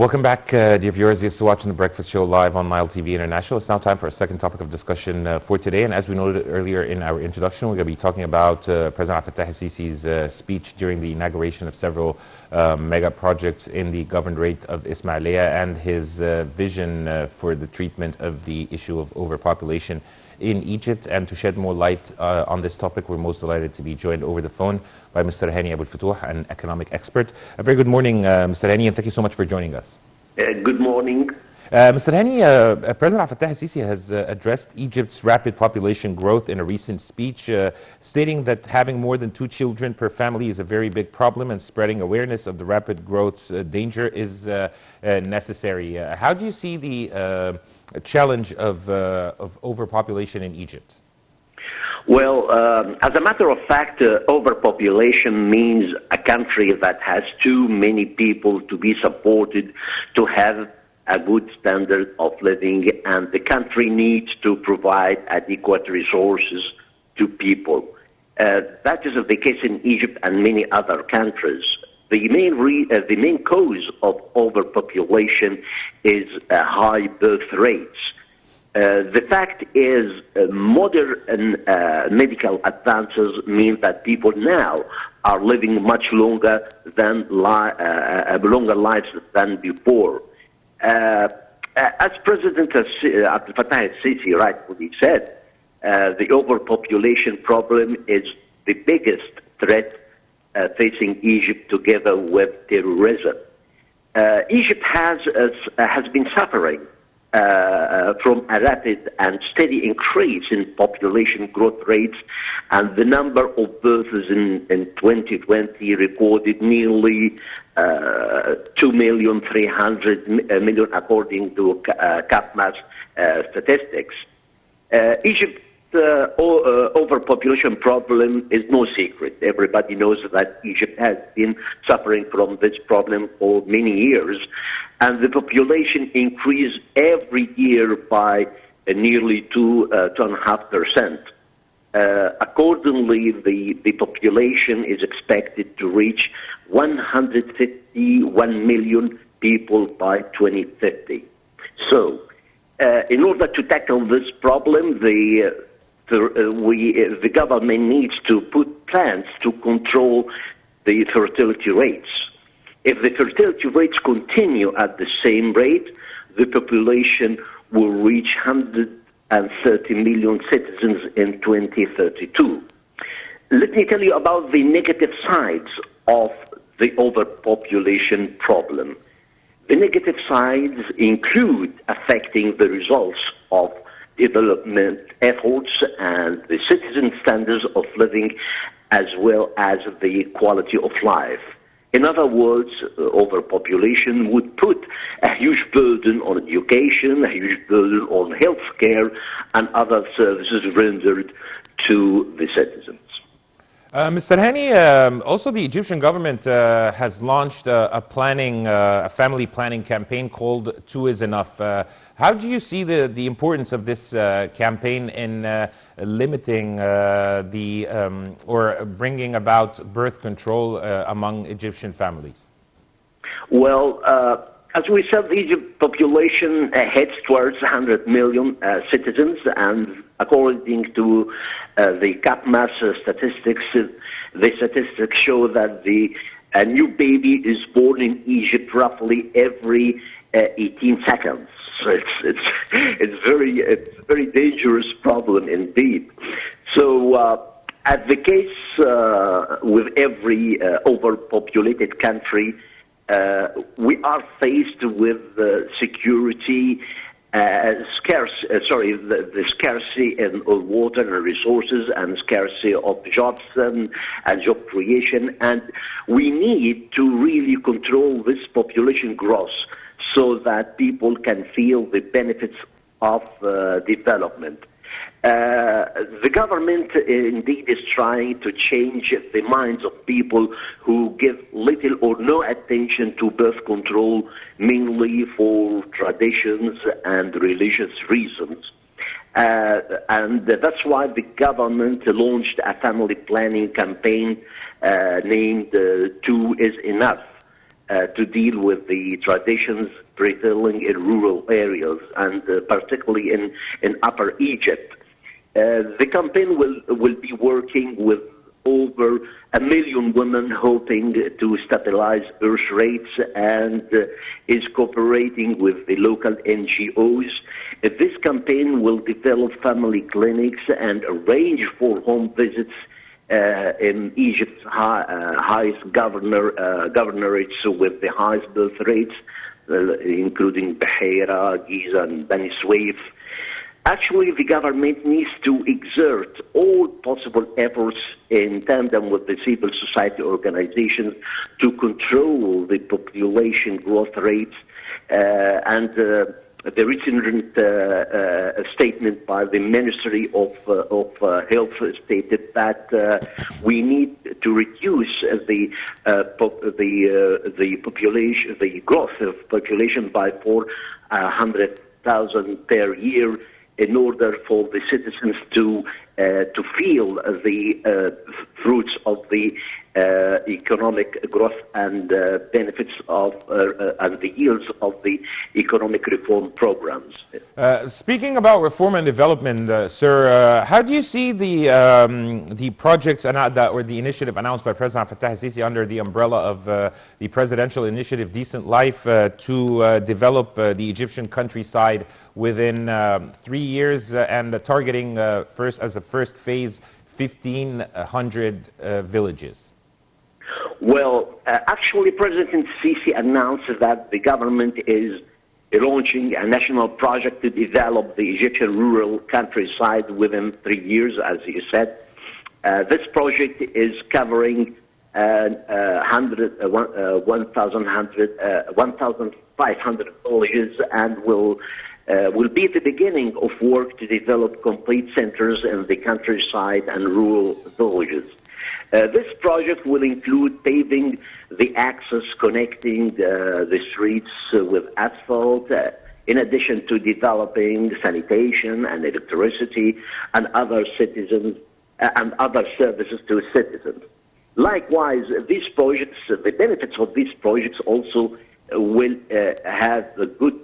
Welcome back, dear viewers. You're still watching The Breakfast Show live on Nile TV International. It's now time for our second topic of discussion for today. And as we noted earlier in our introduction, we're going to be talking about President Fattah al-Sisi's speech during the inauguration of several mega projects in the governorate of Ismailia and his vision for the treatment of the issue of overpopulation in Egypt. And to shed more light on this topic, we're most delighted to be joined over the phone by Mr. Hany Aboul Fotouh, an economic expert. A very good morning, Mr. Hany, and thank you so much for joining us. Good morning. Mr. Hany, President Fattah al-Sisi has addressed Egypt's rapid population growth in a recent speech, stating that having more than 2 children per family is a very big problem and spreading awareness of the rapid growth's danger is necessary. How do you see the challenge of overpopulation in Egypt? Well, as a matter of fact, overpopulation means a country that has too many people to be supported to have a good standard of living, and the country needs to provide adequate resources to people. That is the case in Egypt and many other countries. The main cause of overpopulation is high birth rates. The fact is, modern medical advances mean that people now are living much longer than longer lives than before. As President Abdel Fattah al-Sisi rightfully said, the overpopulation problem is the biggest threat facing Egypt, together with terrorism. Egypt has been suffering from a rapid and steady increase in population growth rates, and the number of births in 2020 recorded nearly 2,300,000 according to CAPMA's statistics. Egypt's overpopulation problem is no secret. Everybody knows that Egypt has been suffering from this problem for many years, and the population increased every year by nearly 2.5%. Accordingly, the population is expected to reach 151 million people by 2050. So, in order to tackle this problem, the government needs to put plans to control the fertility rates. If the fertility rates continue at the same rate, the population will reach 130 million citizens in 2032. Let me tell you about the negative sides of the overpopulation problem. The negative sides include affecting the results of development efforts and the citizen standards of living, as well as the quality of life. In other words, overpopulation would put a huge burden on education, a huge burden on healthcare, and other services rendered to the citizens. Mr. Hany, also the Egyptian government has launched a family planning campaign called 2 is Enough. How do you see the importance of this campaign in limiting or bringing about birth control among Egyptian families? Well, as we said, the Egypt population heads towards 100 million citizens, and according to the CAPMA's statistics, the statistics show that a new baby is born in Egypt roughly every 18 seconds. So it's a very dangerous problem indeed. So as the case with every overpopulated country, we are faced with security, the scarcity in water and resources, and scarcity of jobs and job creation, and we need to really control this population growth so that people can feel the benefits of development. The government indeed is trying to change the minds of people who give little or no attention to birth control, mainly for traditions and religious reasons. And that's why the government launched a family planning campaign named 2 is Enough. to deal with the traditions prevailing in rural areas, and particularly in Upper Egypt. The campaign will be working with over 1 million women, hoping to stabilize birth rates, and is cooperating with the local NGOs. This campaign will develop family clinics and arrange for home visits in Egypt's highest governorates with the highest birth rates, including Beheira, Giza, and Bani Suef. Actually, the government needs to exert all possible efforts in tandem with the civil society organizations to control the population growth rates. The recent statement by the Ministry of Health stated that we need to reduce the population, the growth of population by 400,000 per year, in order for the citizens to feel the fruits of the economic growth and benefits of and the yields of the economic reform programs. Speaking about reform and development, sir, how do you see the projects or the initiative announced by President Fattah al-Sisi under the umbrella of the presidential initiative Decent Life to develop the Egyptian countryside within 3 years and targeting first as a first phase 1,500 villages? Well, actually, President Sisi announced that the government is launching a national project to develop the Egyptian rural countryside within 3 years, as you said. This project is covering 1,500 villages and will be the beginning of work to develop complete centers in the countryside and rural villages. This project will include paving the access connecting the streets with asphalt, in addition to developing sanitation and electricity and other citizens and other services to citizens. Likewise, these projects, the benefits of these projects also will have a good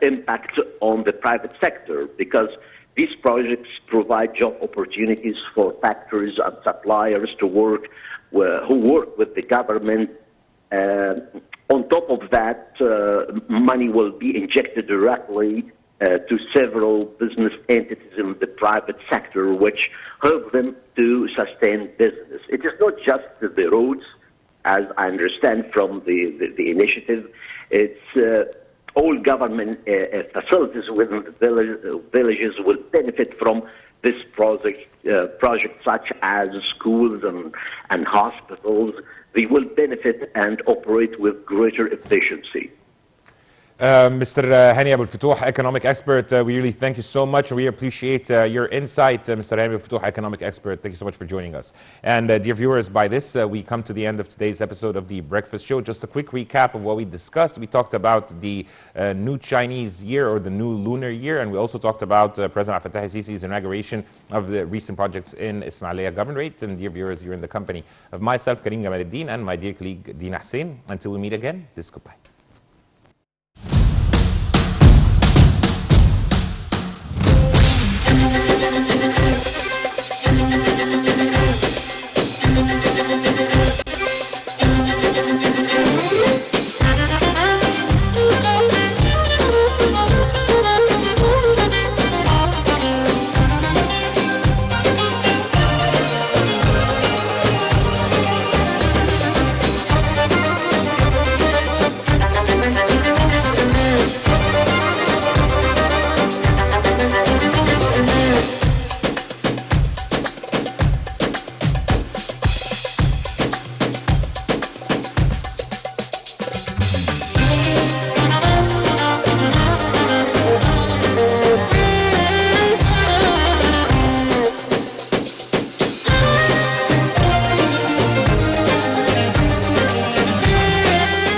impact on the private sector, because these projects provide job opportunities for factories and suppliers to work who work with the government. On top of that, money will be injected directly to several business entities in the private sector, which help them to sustain business. It is not just the roads, as I understand from the initiative. It's all government facilities within the villages will benefit from this project, such as schools and hospitals. They will benefit and operate with greater efficiency. Mr. Hany Aboul Fotouh, economic expert, we really thank you so much. We appreciate your insight, Mr. Hany Aboul Fotouh, economic expert. Thank you so much for joining us. And dear viewers, by this, we come to the end of today's episode of The Breakfast Show. Just a quick recap of what we discussed. We talked about the new Chinese year, or the new lunar year, and we also talked about President Fattah al-Sisi's inauguration of the recent projects in Ismailia Governorate. And dear viewers, you're in the company of myself, Karim Gamaluddin, and my dear colleague, Dina Hussein. Until we meet again, this is goodbye.